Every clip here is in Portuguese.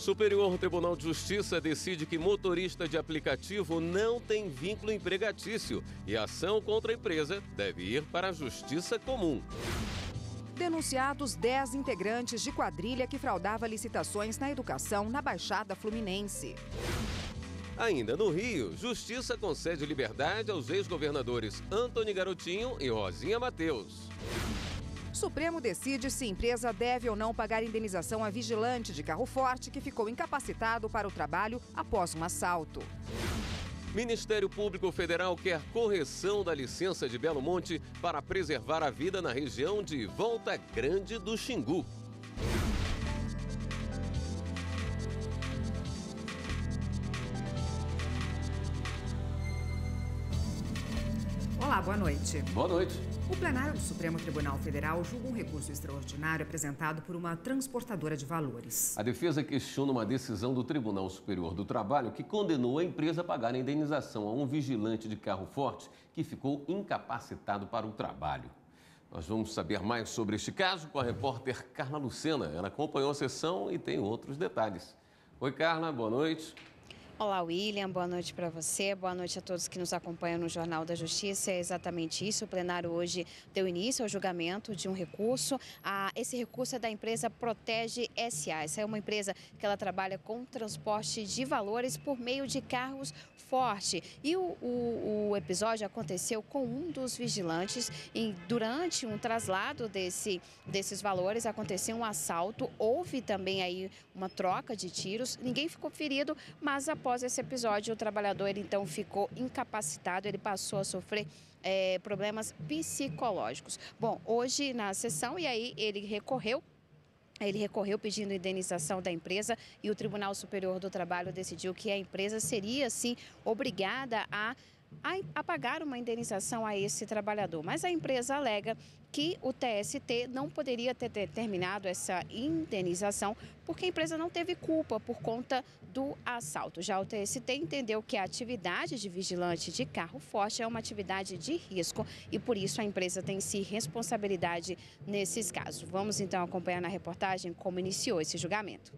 Superior Tribunal de Justiça decide que motorista de aplicativo não tem vínculo empregatício e a ação contra a empresa deve ir para a Justiça Comum. Denunciados 10 integrantes de quadrilha que fraudava licitações na educação na Baixada Fluminense. Ainda no Rio, Justiça concede liberdade aos ex-governadores Antony Garotinho e Rosinha Mateus. Supremo decide se empresa deve ou não pagar indenização a vigilante de carro forte que ficou incapacitado para o trabalho após um assalto. Ministério Público Federal quer correção da licença de Belo Monte para preservar a vida na região de Volta Grande do Xingu. Olá, boa noite. Boa noite. O plenário do Supremo Tribunal Federal julga um recurso extraordinário apresentado por uma transportadora de valores. A defesa questiona uma decisão do Tribunal Superior do Trabalho que condenou a empresa a pagar a indenização a um vigilante de carro forte que ficou incapacitado para o trabalho. Nós vamos saber mais sobre este caso com a repórter Carla Lucena. Ela acompanhou a sessão e tem outros detalhes. Oi, Carla, boa noite. Olá, William. Boa noite para você. Boa noite a todos que nos acompanham no Jornal da Justiça. É exatamente isso. O plenário hoje deu início ao julgamento de um recurso. Esse recurso é da empresa Protege SA. Essa é uma empresa que ela trabalha com transporte de valores por meio de carros forte. E o episódio aconteceu com um dos vigilantes e durante um traslado desses valores aconteceu um assalto. Houve também aí uma troca de tiros. Ninguém ficou ferido, mas após esse episódio, o trabalhador então ficou incapacitado, ele passou a sofrer problemas psicológicos. Bom, hoje na sessão, e aí ele recorreu pedindo indenização da empresa e o Tribunal Superior do Trabalho decidiu que a empresa seria, sim, obrigada a pagar uma indenização a esse trabalhador. Mas a empresa alega que o TST não poderia ter determinado essa indenização porque a empresa não teve culpa por conta do assalto. Já o TST entendeu que a atividade de vigilante de carro forte é uma atividade de risco e por isso a empresa tem sim responsabilidade nesses casos. Vamos então acompanhar na reportagem como iniciou esse julgamento.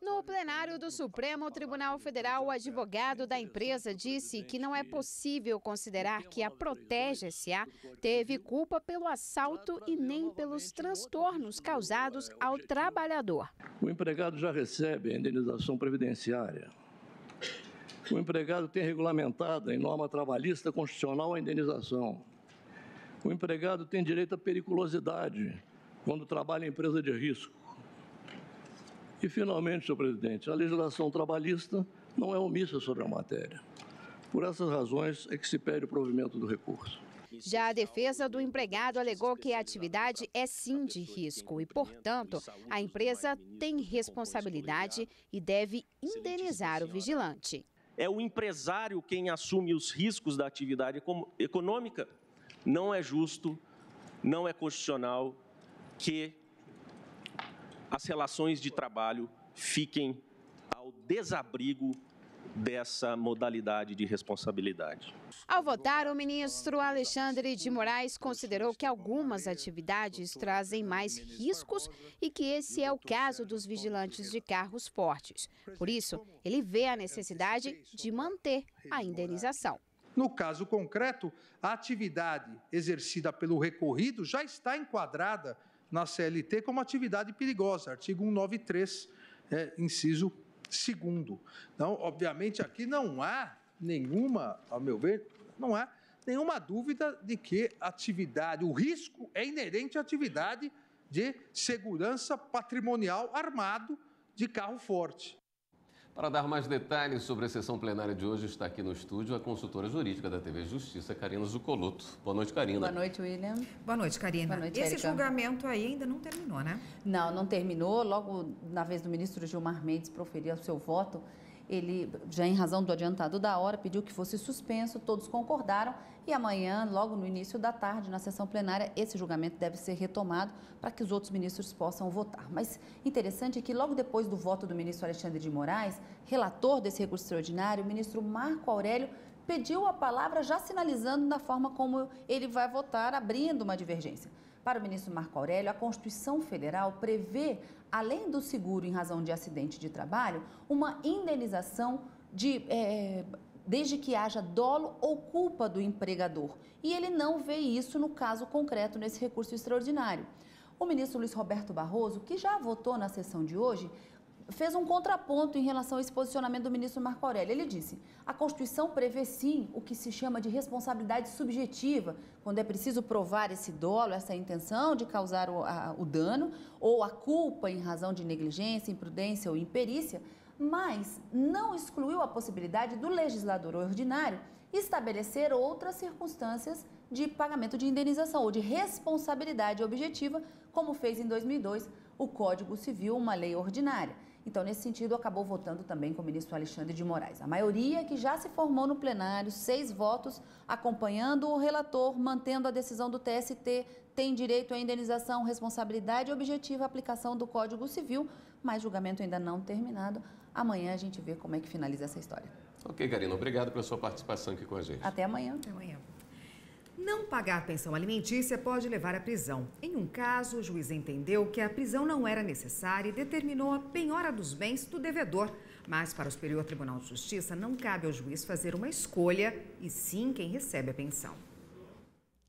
No plenário do Supremo Tribunal Federal, o advogado da empresa disse que não é possível considerar que a Protege SA teve culpa pelo assalto e nem pelos transtornos causados ao trabalhador. O empregado já recebe a indenização previdenciária. O empregado tem regulamentado em norma trabalhista constitucional a indenização. O empregado tem direito à periculosidade quando trabalha em empresa de risco. E, finalmente, senhor presidente, a legislação trabalhista não é omissa sobre a matéria. Por essas razões é que se pede o provimento do recurso. Já a defesa do empregado alegou que a atividade é sim de risco e, portanto, a empresa tem responsabilidade e deve indenizar o vigilante. É o empresário quem assume os riscos da atividade econômica. Não é justo, não é constitucional que as relações de trabalho fiquem ao desabrigo dessa modalidade de responsabilidade. Ao votar, o ministro Alexandre de Moraes considerou que algumas atividades trazem mais riscos e que esse é o caso dos vigilantes de carros fortes. Por isso, ele vê a necessidade de manter a indenização. No caso concreto, a atividade exercida pelo recorrido já está enquadrada na CLT como atividade perigosa, artigo 193, inciso 2º. Então, obviamente, aqui não há nenhuma, ao meu ver, não há nenhuma dúvida de que o risco é inerente à atividade de segurança patrimonial armado de carro forte. Para dar mais detalhes sobre a sessão plenária de hoje, está aqui no estúdio a consultora jurídica da TV Justiça, Karina Zucoloto. Boa noite, Karina. Boa noite, William. Boa noite, Karina. Boa noite, Esse Érica. julgamento aí ainda não terminou, né? Não terminou. Logo na vez do ministro Gilmar Mendes proferir o seu voto, ele, já em razão do adiantado da hora, pediu que fosse suspenso, todos concordaram e amanhã, logo no início da tarde, na sessão plenária, esse julgamento deve ser retomado para que os outros ministros possam votar. Mas interessante é que logo depois do voto do ministro Alexandre de Moraes, relator desse recurso extraordinário, o ministro Marco Aurélio pediu a palavra já sinalizando na forma como ele vai votar, abrindo uma divergência. Para o ministro Marco Aurélio, a Constituição Federal prevê, além do seguro em razão de acidente de trabalho, uma indenização desde que haja dolo ou culpa do empregador. E ele não vê isso no caso concreto nesse recurso extraordinário. O ministro Luiz Roberto Barroso, que já votou na sessão de hoje, fez um contraponto em relação a esse posicionamento do ministro Marco Aurélio. Ele disse: a Constituição prevê sim o que se chama de responsabilidade subjetiva, quando é preciso provar esse dolo, essa intenção de causar o dano, ou a culpa em razão de negligência, imprudência ou imperícia, mas não excluiu a possibilidade do legislador ordinário estabelecer outras circunstâncias de pagamento de indenização ou de responsabilidade objetiva, como fez em 2002 o Código Civil, uma lei ordinária. Então, nesse sentido, acabou votando também com o ministro Alexandre de Moraes. A maioria que já se formou no plenário, 6 votos, acompanhando o relator, mantendo a decisão do TST, tem direito à indenização, responsabilidade objetiva, aplicação do Código Civil, mas julgamento ainda não terminado. Amanhã a gente vê como é que finaliza essa história. Ok, Karina, obrigado pela sua participação aqui com a gente. Até amanhã. Até amanhã. Não pagar pensão alimentícia pode levar à prisão. Em um caso, o juiz entendeu que a prisão não era necessária e determinou a penhora dos bens do devedor. Mas para o Superior Tribunal de Justiça, não cabe ao juiz fazer uma escolha, e sim quem recebe a pensão.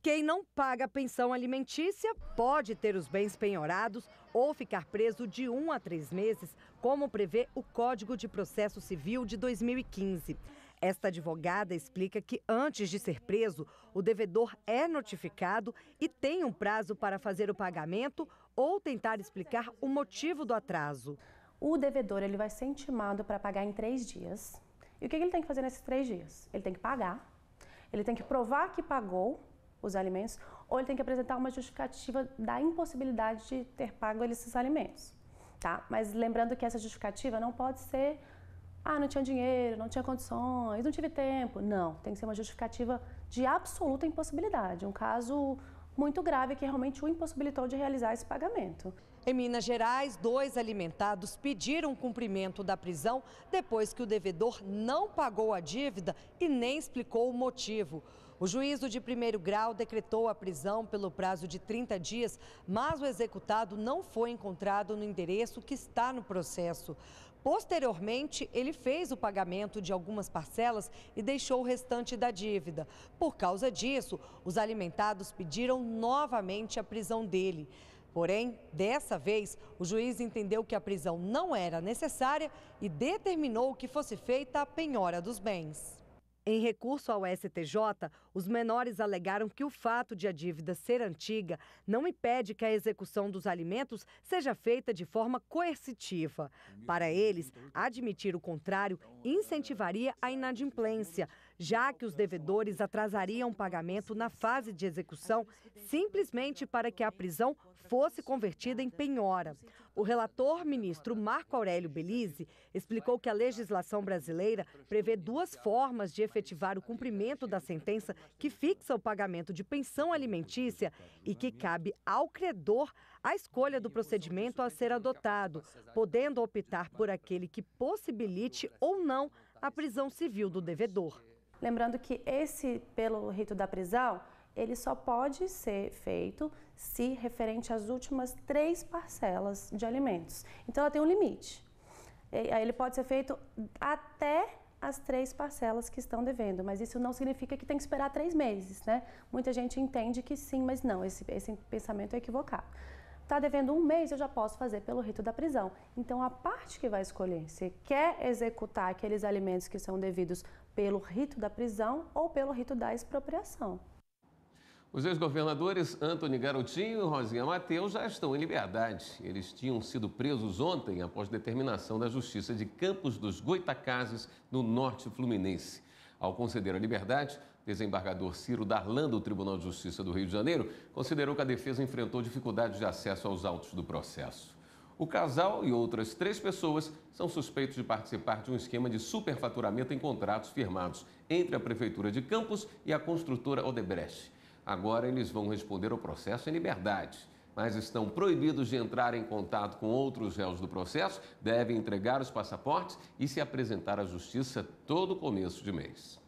Quem não paga pensão alimentícia pode ter os bens penhorados ou ficar preso de 1 a 3 meses, como prevê o Código de Processo Civil de 2015. Esta advogada explica que antes de ser preso, o devedor é notificado e tem um prazo para fazer o pagamento ou tentar explicar o motivo do atraso. O devedor ele vai ser intimado para pagar em 3 dias. E o que ele tem que fazer nesses 3 dias? Ele tem que pagar, ele tem que provar que pagou os alimentos, ou ele tem que apresentar uma justificativa da impossibilidade de ter pago esses alimentos, tá? Mas lembrando que essa justificativa não pode ser: não tinha dinheiro, não tinha condições, não tive tempo. Não, tem que ser uma justificativa de absoluta impossibilidade, um caso muito grave que realmente o impossibilitou de realizar esse pagamento. Em Minas Gerais, 2 alimentados pediram cumprimento da prisão depois que o devedor não pagou a dívida e nem explicou o motivo. O juízo de primeiro grau decretou a prisão pelo prazo de 30 dias, mas o executado não foi encontrado no endereço que está no processo. Posteriormente, ele fez o pagamento de algumas parcelas e deixou o restante da dívida. Por causa disso, os alimentados pediram novamente a prisão dele. Porém, dessa vez, o juiz entendeu que a prisão não era necessária e determinou que fosse feita a penhora dos bens. Em recurso ao STJ, os menores alegaram que o fato de a dívida ser antiga não impede que a execução dos alimentos seja feita de forma coercitiva. Para eles, admitir o contrário incentivaria a inadimplência, já que os devedores atrasariam o pagamento na fase de execução simplesmente para que a prisão fosse convertida em penhora. O relator, ministro Marco Aurélio Belize, explicou que a legislação brasileira prevê 2 formas de efetivar o cumprimento da sentença que fixa o pagamento de pensão alimentícia e que cabe ao credor a escolha do procedimento a ser adotado, podendo optar por aquele que possibilite ou não a prisão civil do devedor. Lembrando que pelo rito da prisão, ele só pode ser feito se referente às últimas 3 parcelas de alimentos. Então, ela tem um limite. Ele pode ser feito até as 3 parcelas que estão devendo, mas isso não significa que tem que esperar 3 meses, né? Muita gente entende que sim, mas não, esse pensamento é equivocado. Está devendo 1 mês, eu já posso fazer pelo rito da prisão. Então, a parte que vai escolher se quer executar aqueles alimentos que são devidos pelo rito da prisão ou pelo rito da expropriação. Os ex-governadores Antony Garotinho e Rosinha Mateus já estão em liberdade. Eles tinham sido presos ontem após determinação da Justiça de Campos dos Goitacazes, no norte fluminense. Ao conceder a liberdade, o desembargador Ciro Darlan, do Tribunal de Justiça do Rio de Janeiro, considerou que a defesa enfrentou dificuldades de acesso aos autos do processo. O casal e outras 3 pessoas são suspeitos de participar de um esquema de superfaturamento em contratos firmados entre a Prefeitura de Campos e a construtora Odebrecht. Agora eles vão responder ao processo em liberdade, mas estão proibidos de entrar em contato com outros réus do processo, devem entregar os passaportes e se apresentar à Justiça todo começo de mês.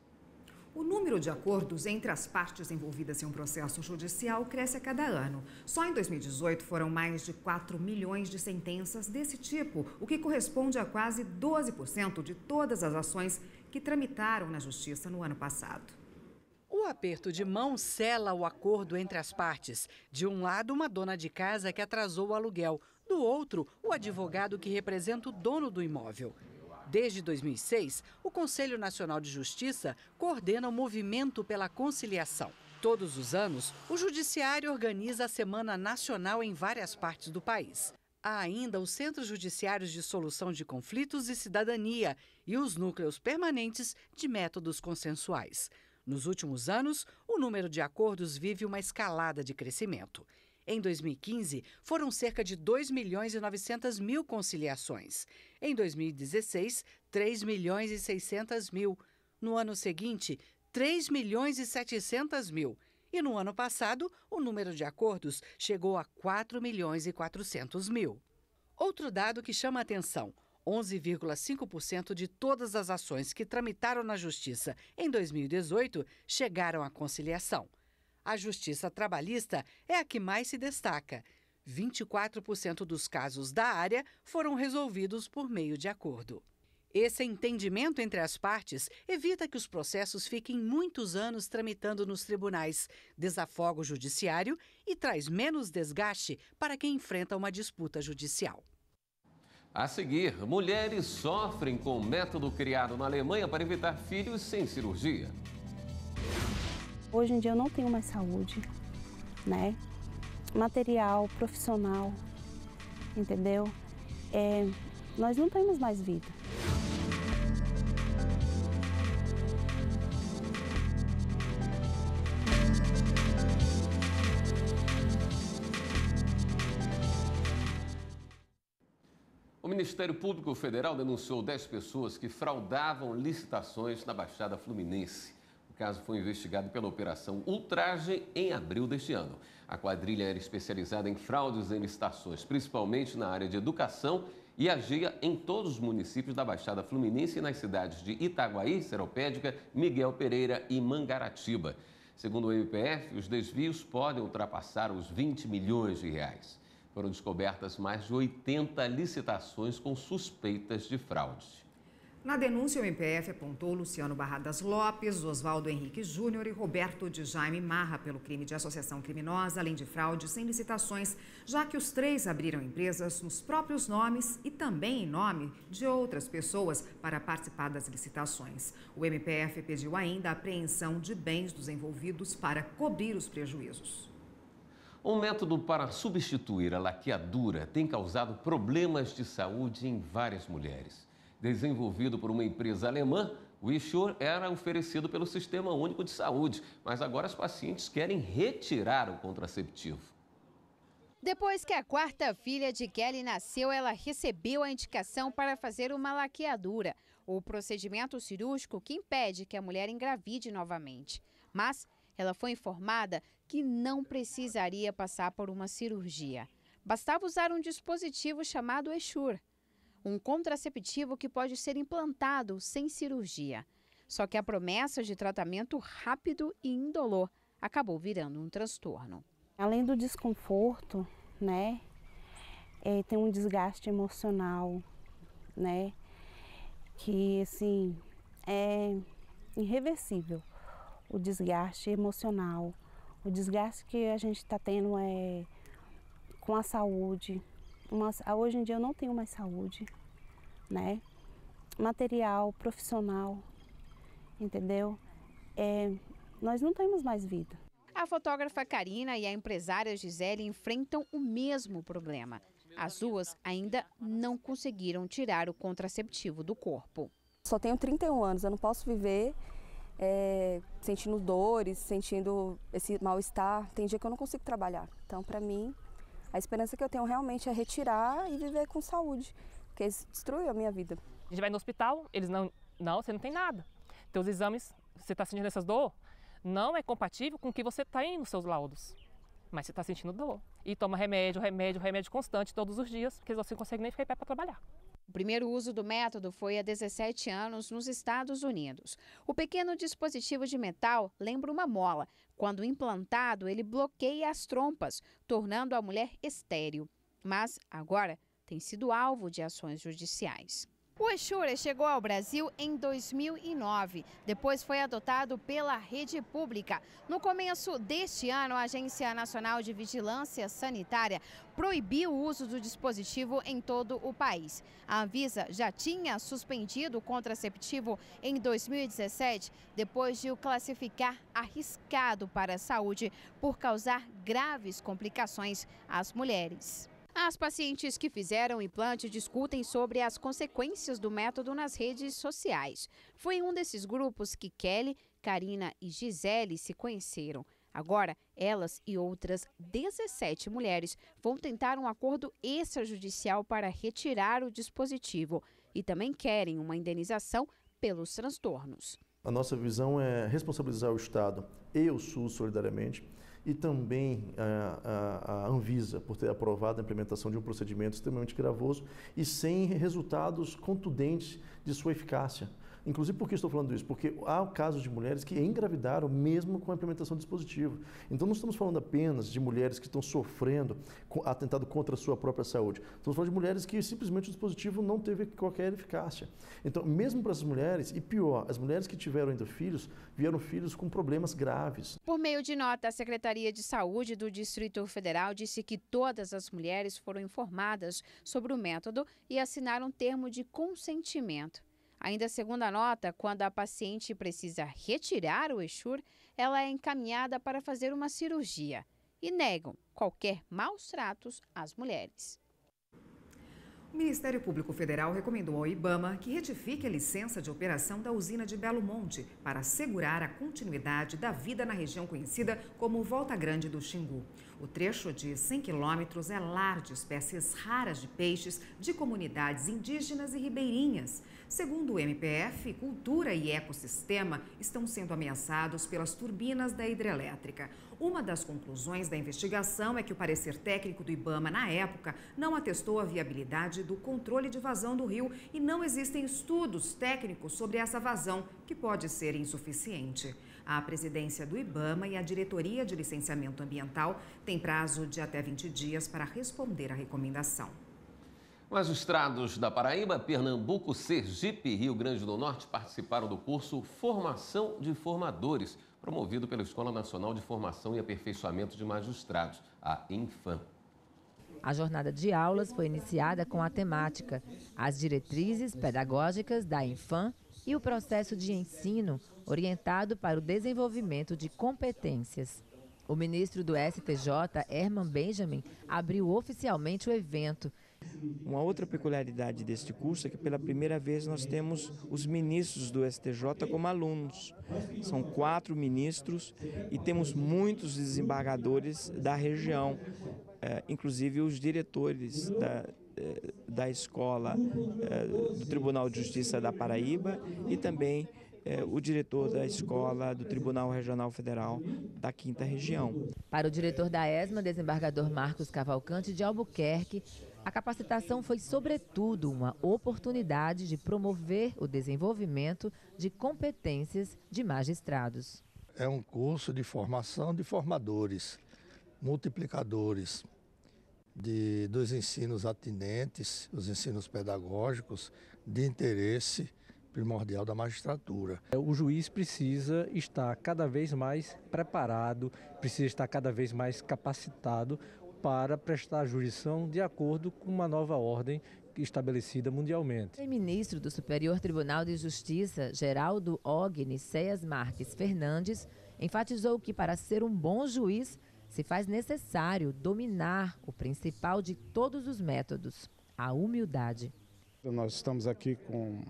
O número de acordos entre as partes envolvidas em um processo judicial cresce a cada ano. Só em 2018 foram mais de 4 milhões de sentenças desse tipo, o que corresponde a quase 12% de todas as ações que tramitaram na Justiça no ano passado. O aperto de mão sela o acordo entre as partes. De um lado, uma dona de casa que atrasou o aluguel. Do outro, o advogado que representa o dono do imóvel. Desde 2006, o Conselho Nacional de Justiça coordena o movimento pela conciliação. Todos os anos, o Judiciário organiza a Semana Nacional em várias partes do país. Há ainda os Centros Judiciários de Solução de Conflitos e Cidadania e os núcleos permanentes de métodos consensuais. Nos últimos anos, o número de acordos vive uma escalada de crescimento. Em 2015, foram cerca de 2.900.000 conciliações. Em 2016, 3.600.000. No ano seguinte, 3.700.000. E no ano passado, o número de acordos chegou a 4.400.000. Outro dado que chama a atenção: 11,5% de todas as ações que tramitaram na Justiça em 2018 chegaram à conciliação. A Justiça Trabalhista é a que mais se destaca. 24% dos casos da área foram resolvidos por meio de acordo. Esse entendimento entre as partes evita que os processos fiquem muitos anos tramitando nos tribunais, desafoga o judiciário e traz menos desgaste para quem enfrenta uma disputa judicial. A seguir, mulheres sofrem com o método criado na Alemanha para evitar filhos sem cirurgia. Hoje em dia eu não tenho mais saúde, né? Material, profissional, entendeu? Nós não temos mais vida. O Ministério Público Federal denunciou 10 pessoas que fraudavam licitações na Baixada Fluminense. O caso foi investigado pela Operação Ultraje em abril deste ano. A quadrilha era especializada em fraudes em licitações, principalmente na área de educação, e agia em todos os municípios da Baixada Fluminense e nas cidades de Itaguaí, Seropédica, Miguel Pereira e Mangaratiba. Segundo o MPF, os desvios podem ultrapassar os 20 milhões de reais. Foram descobertas mais de 80 licitações com suspeitas de fraude. Na denúncia, o MPF apontou Luciano Barradas Lopes, Oswaldo Henrique Júnior e Roberto de Jaime Marra pelo crime de associação criminosa, além de fraude sem licitações, já que os três abriram empresas nos próprios nomes e também em nome de outras pessoas para participar das licitações. O MPF pediu ainda a apreensão de bens dos envolvidos para cobrir os prejuízos. Um método para substituir a laqueadura tem causado problemas de saúde em várias mulheres. Desenvolvido por uma empresa alemã, o Essure era oferecido pelo Sistema Único de Saúde, mas agora as pacientes querem retirar o contraceptivo. Depois que a quarta filha de Kelly nasceu, ela recebeu a indicação para fazer uma laqueadura, o procedimento cirúrgico que impede que a mulher engravide novamente. Mas ela foi informada que não precisaria passar por uma cirurgia. Bastava usar um dispositivo chamado Essure, um contraceptivo que pode ser implantado sem cirurgia. Só que a promessa de tratamento rápido e indolor acabou virando um transtorno. Além do desconforto, né, tem um desgaste emocional, né, que assim é irreversível. O desgaste emocional, o desgaste que a gente está tendo com a saúde. Hoje em dia eu não tenho mais saúde, né? Material, profissional, entendeu? Nós não temos mais vida. A fotógrafa Karina e a empresária Gisele enfrentam o mesmo problema. As duas ainda não conseguiram tirar o contraceptivo do corpo. Só tenho 31 anos, eu não posso viver sentindo dores, sentindo esse mal-estar. Tem dia que eu não consigo trabalhar. Então, para mim, a esperança que eu tenho realmente é retirar e viver com saúde, porque isso destruiu a minha vida. A gente vai no hospital, eles não, você não tem nada. Teus exames, você está sentindo essas dor, não é compatível com o que você tem nos seus laudos. Mas você está sentindo dor. E toma remédio constante todos os dias, porque você não consegue nem ficar em pé para trabalhar. O primeiro uso do método foi há 17 anos nos Estados Unidos. O pequeno dispositivo de metal lembra uma mola. Quando implantado, ele bloqueia as trompas, tornando a mulher estéril. Mas agora tem sido alvo de ações judiciais. O Essure chegou ao Brasil em 2009. Depois foi adotado pela rede pública. No começo deste ano, a Agência Nacional de Vigilância Sanitária proibiu o uso do dispositivo em todo o país. A Anvisa já tinha suspendido o contraceptivo em 2017, depois de o classificar arriscado para a saúde por causar graves complicações às mulheres. As pacientes que fizeram o implante discutem sobre as consequências do método nas redes sociais. Foi em um desses grupos que Kelly, Karina e Gisele se conheceram. Agora, elas e outras 17 mulheres vão tentar um acordo extrajudicial para retirar o dispositivo e também querem uma indenização pelos transtornos. A nossa visão é responsabilizar o Estado e o SUS solidariamente, e também a Anvisa, por ter aprovado a implementação de um procedimento extremamente gravoso e sem resultados contundentes de sua eficácia. Inclusive, por que estou falando isso? Porque há casos de mulheres que engravidaram mesmo com a implementação do dispositivo. Então, não estamos falando apenas de mulheres que estão sofrendo atentado contra a sua própria saúde. Estamos falando de mulheres que simplesmente o dispositivo não teve qualquer eficácia. Então, mesmo para essas mulheres, e pior, as mulheres que tiveram ainda filhos, vieram filhos com problemas graves. Por meio de nota, a Secretaria de Saúde do Distrito Federal disse que todas as mulheres foram informadas sobre o método e assinaram um termo de consentimento. Ainda segundo a nota, quando a paciente precisa retirar o Essure, ela é encaminhada para fazer uma cirurgia e negam qualquer maus tratos às mulheres. O Ministério Público Federal recomendou ao IBAMA que retifique a licença de operação da usina de Belo Monte para assegurar a continuidade da vida na região conhecida como Volta Grande do Xingu. O trecho de 100 quilômetros é lar de espécies raras de peixes de comunidades indígenas e ribeirinhas. Segundo o MPF, cultura e ecossistema estão sendo ameaçados pelas turbinas da hidrelétrica. Uma das conclusões da investigação é que o parecer técnico do IBAMA, na época, não atestou a viabilidade do controle de vazão do rio e não existem estudos técnicos sobre essa vazão, que pode ser insuficiente. A presidência do IBAMA e a Diretoria de Licenciamento Ambiental têm prazo de até 20 dias para responder à recomendação. Magistrados da Paraíba, Pernambuco, Sergipe e Rio Grande do Norte participaram do curso Formação de Formadores, promovido pela Escola Nacional de Formação e Aperfeiçoamento de Magistrados, a Infam. A jornada de aulas foi iniciada com a temática As diretrizes pedagógicas da Infam e o processo de ensino orientado para o desenvolvimento de competências. O ministro do STJ, Herman Benjamin, abriu oficialmente o evento. Uma outra peculiaridade deste curso é que pela primeira vez nós temos os ministros do STJ como alunos. São 4 ministros e temos muitos desembargadores da região, inclusive os diretores da escola do Tribunal de Justiça da Paraíba e também o diretor da escola do Tribunal Regional Federal da 5ª Região. Para o diretor da ESMA, desembargador Marcos Cavalcante de Albuquerque, a capacitação foi, sobretudo, uma oportunidade de promover o desenvolvimento de competências de magistrados. É um curso de formação de formadores, multiplicadores dos ensinos atinentes, os ensinos pedagógicos de interesse primordial da magistratura. O juiz precisa estar cada vez mais preparado, precisa estar cada vez mais capacitado para prestar jurisdição de acordo com uma nova ordem estabelecida mundialmente. O ministro do Superior Tribunal de Justiça, Geraldo Ogni Ceas Marques Fernandes, enfatizou que para ser um bom juiz se faz necessário dominar o principal de todos os métodos, a humildade. Nós estamos aqui com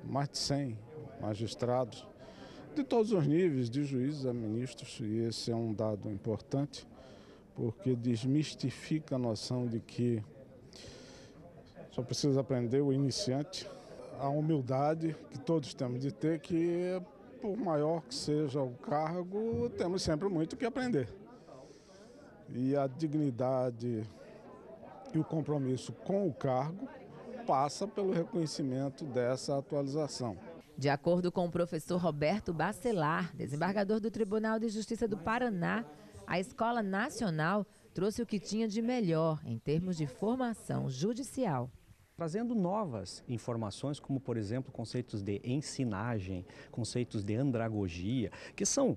mais de 100 magistrados de todos os níveis, de juízes a ministros, e esse é um dado importante, porque desmistifica a noção de que só precisa aprender o iniciante, a humildade que todos temos de ter, que por maior que seja o cargo, temos sempre muito que aprender. E a dignidade e o compromisso com o cargo passa pelo reconhecimento dessa atualização. De acordo com o professor Roberto Bacelar, desembargador do Tribunal de Justiça do Paraná, a Escola Nacional trouxe o que tinha de melhor em termos de formação judicial. Trazendo novas informações, como, por exemplo, conceitos de ensinagem, conceitos de andragogia, que são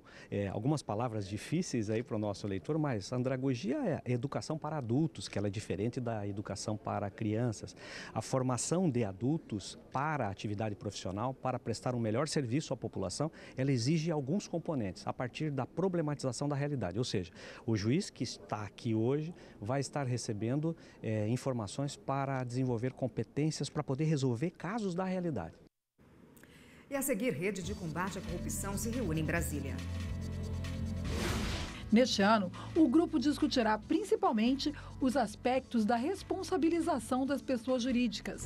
algumas palavras difíceis aí para o nosso leitor, mas andragogia é educação para adultos, que ela é diferente da educação para crianças. A formação de adultos para a atividade profissional, para prestar um melhor serviço à população, ela exige alguns componentes, a partir da problematização da realidade. Ou seja, o juiz que está aqui hoje vai estar recebendo informações para desenvolver competências para poder resolver casos da realidade. E a seguir, Rede de Combate à Corrupção se reúne em Brasília. Neste ano, o grupo discutirá principalmente os aspectos da responsabilização das pessoas jurídicas.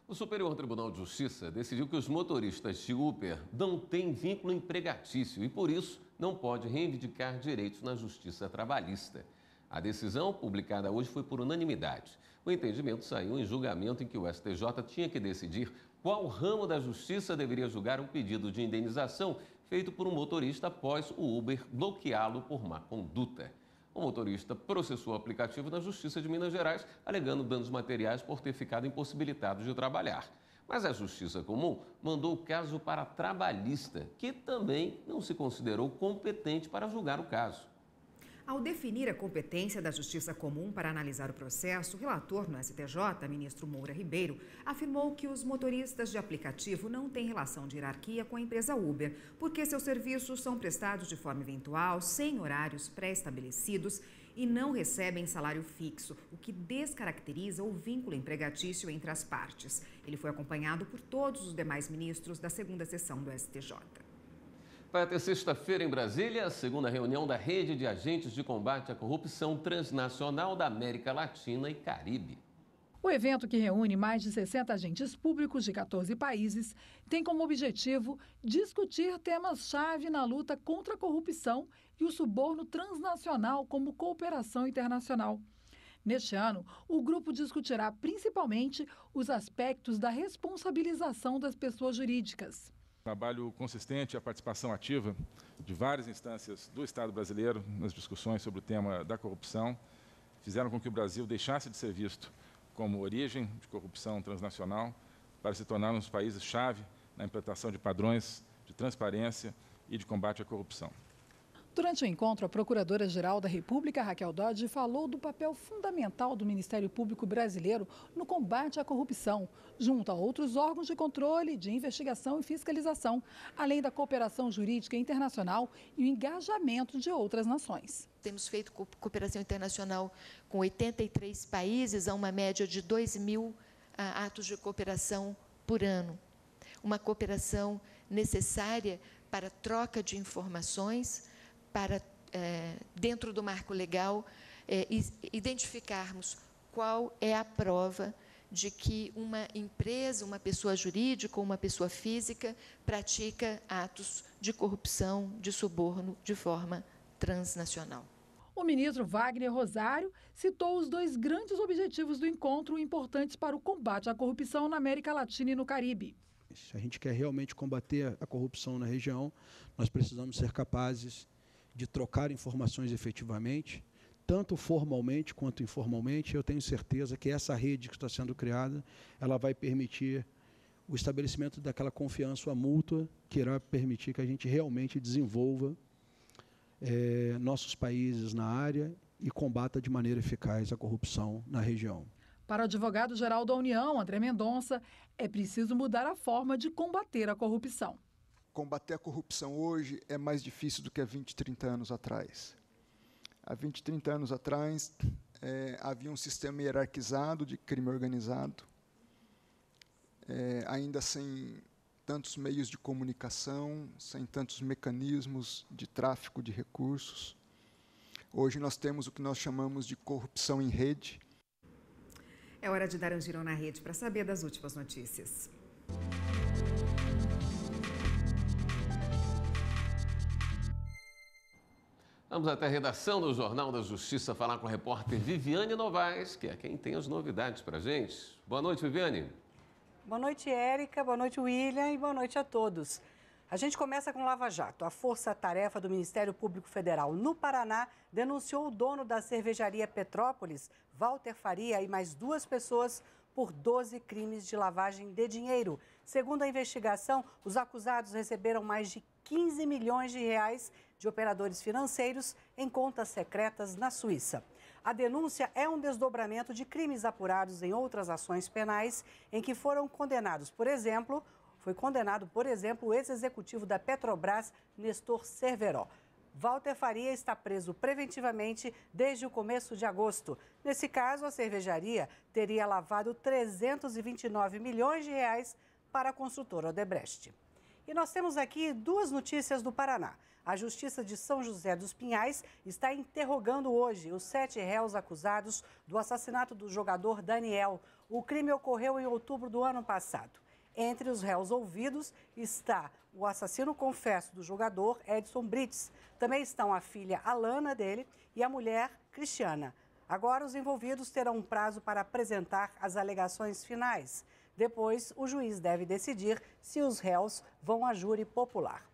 O Superior Tribunal de Justiça decidiu que os motoristas de Uber não têm vínculo empregatício e, por isso, não pode reivindicar direitos na Justiça Trabalhista. A decisão, publicada hoje, foi por unanimidade. O entendimento saiu em julgamento em que o STJ tinha que decidir qual ramo da Justiça deveria julgar um pedido de indenização feito por um motorista após o Uber bloqueá-lo por má conduta. O motorista processou o aplicativo na Justiça de Minas Gerais, alegando danos materiais por ter ficado impossibilitado de trabalhar. Mas a Justiça Comum mandou o caso para a Trabalhista, que também não se considerou competente para julgar o caso. Ao definir a competência da Justiça Comum para analisar o processo, o relator no STJ, ministro Moura Ribeiro, afirmou que os motoristas de aplicativo não têm relação de hierarquia com a empresa Uber, porque seus serviços são prestados de forma eventual, sem horários pré-estabelecidos e não recebem salário fixo, o que descaracteriza o vínculo empregatício entre as partes. Ele foi acompanhado por todos os demais ministros da segunda sessão do STJ. Vai até sexta-feira em Brasília a segunda reunião da Rede de Agentes de Combate à Corrupção Transnacional da América Latina e Caribe. O evento, que reúne mais de 60 agentes públicos de 14 países, tem como objetivo discutir temas-chave na luta contra a corrupção e o suborno transnacional como cooperação internacional. Neste ano, o grupo discutirá principalmente os aspectos da responsabilização das pessoas jurídicas. Trabalho consistente e a participação ativa de várias instâncias do Estado brasileiro nas discussões sobre o tema da corrupção fizeram com que o Brasil deixasse de ser visto como origem de corrupção transnacional para se tornar um dos países-chave na implantação de padrões de transparência e de combate à corrupção. Durante o encontro, a Procuradora-Geral da República, Raquel Dodge, falou do papel fundamental do Ministério Público Brasileiro no combate à corrupção, junto a outros órgãos de controle, de investigação e fiscalização, além da cooperação jurídica internacional e o engajamento de outras nações. Temos feito cooperação internacional com 83 países, a uma média de 2.000 atos de cooperação por ano. Uma cooperação necessária para troca de informações, para, dentro do marco legal, identificarmos qual é a prova de que uma empresa, uma pessoa jurídica ou uma pessoa física pratica atos de corrupção, de suborno, de forma transnacional. O ministro Wagner Rosário citou os dois grandes objetivos do encontro importantes para o combate à corrupção na América Latina e no Caribe. Se a gente quer realmente combater a corrupção na região, nós precisamos ser capazes de trocar informações efetivamente, tanto formalmente quanto informalmente. Eu tenho certeza que essa rede que está sendo criada, ela vai permitir o estabelecimento daquela confiança mútua que irá permitir que a gente realmente desenvolva nossos países na área e combata de maneira eficaz a corrupção na região. Para o advogado-geral da União, André Mendonça, é preciso mudar a forma de combater a corrupção. Combater a corrupção hoje é mais difícil do que há 20, 30 anos atrás. Há 20, 30 anos atrás, havia um sistema hierarquizado de crime organizado, ainda sem tantos meios de comunicação, sem tantos mecanismos de tráfico de recursos. Hoje nós temos o que nós chamamos de corrupção em rede. É hora de dar um girão na rede para saber das últimas notícias. Vamos até a redação do Jornal da Justiça falar com a repórter Viviane Novaes, que é quem tem as novidades para a gente. Boa noite, Viviane. Boa noite, Érica. Boa noite, William. E boa noite a todos. A gente começa com Lava Jato. A força-tarefa do Ministério Público Federal no Paraná denunciou o dono da cervejaria Petrópolis, Walter Faria, e mais 2 pessoas por 12 crimes de lavagem de dinheiro. Segundo a investigação, os acusados receberam mais de 15 milhões de reais de operadores financeiros em contas secretas na Suíça. A denúncia é um desdobramento de crimes apurados em outras ações penais em que foram condenados, foi condenado, por exemplo, o ex-executivo da Petrobras, Nestor Cerveró. Walter Faria está preso preventivamente desde o começo de agosto. Nesse caso, a cervejaria teria lavado 329 milhões de reais para a construtora Odebrecht. E nós temos aqui 2 notícias do Paraná. A Justiça de São José dos Pinhais está interrogando hoje os 7 réus acusados do assassinato do jogador Daniel. O crime ocorreu em outubro do ano passado. Entre os réus ouvidos está o assassino confesso do jogador, Edson Brits. Também estão a filha Alana dele e a mulher Cristiana. Agora, os envolvidos terão um prazo para apresentar as alegações finais. Depois, o juiz deve decidir se os réus vão a júri popular.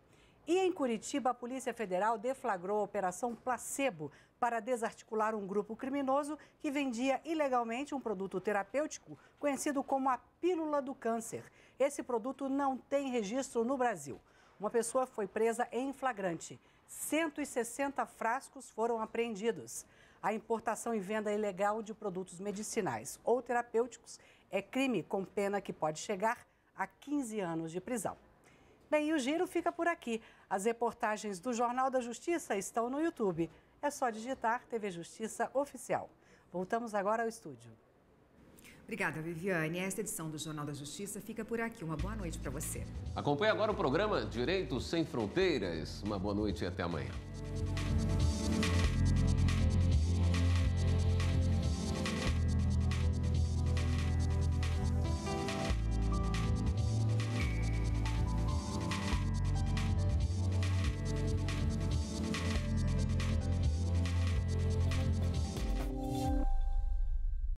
E em Curitiba, a Polícia Federal deflagrou a Operação Placebo para desarticular um grupo criminoso que vendia ilegalmente um produto terapêutico conhecido como a pílula do câncer. Esse produto não tem registro no Brasil. Uma pessoa foi presa em flagrante. 160 frascos foram apreendidos. A importação e venda ilegal de produtos medicinais ou terapêuticos é crime com pena que pode chegar a 15 anos de prisão. Bem, e o giro fica por aqui. As reportagens do Jornal da Justiça estão no YouTube. É só digitar TV Justiça Oficial. Voltamos agora ao estúdio. Obrigada, Viviane. Esta edição do Jornal da Justiça fica por aqui. Uma boa noite para você. Acompanhe agora o programa Direito Sem Fronteiras. Uma boa noite e até amanhã.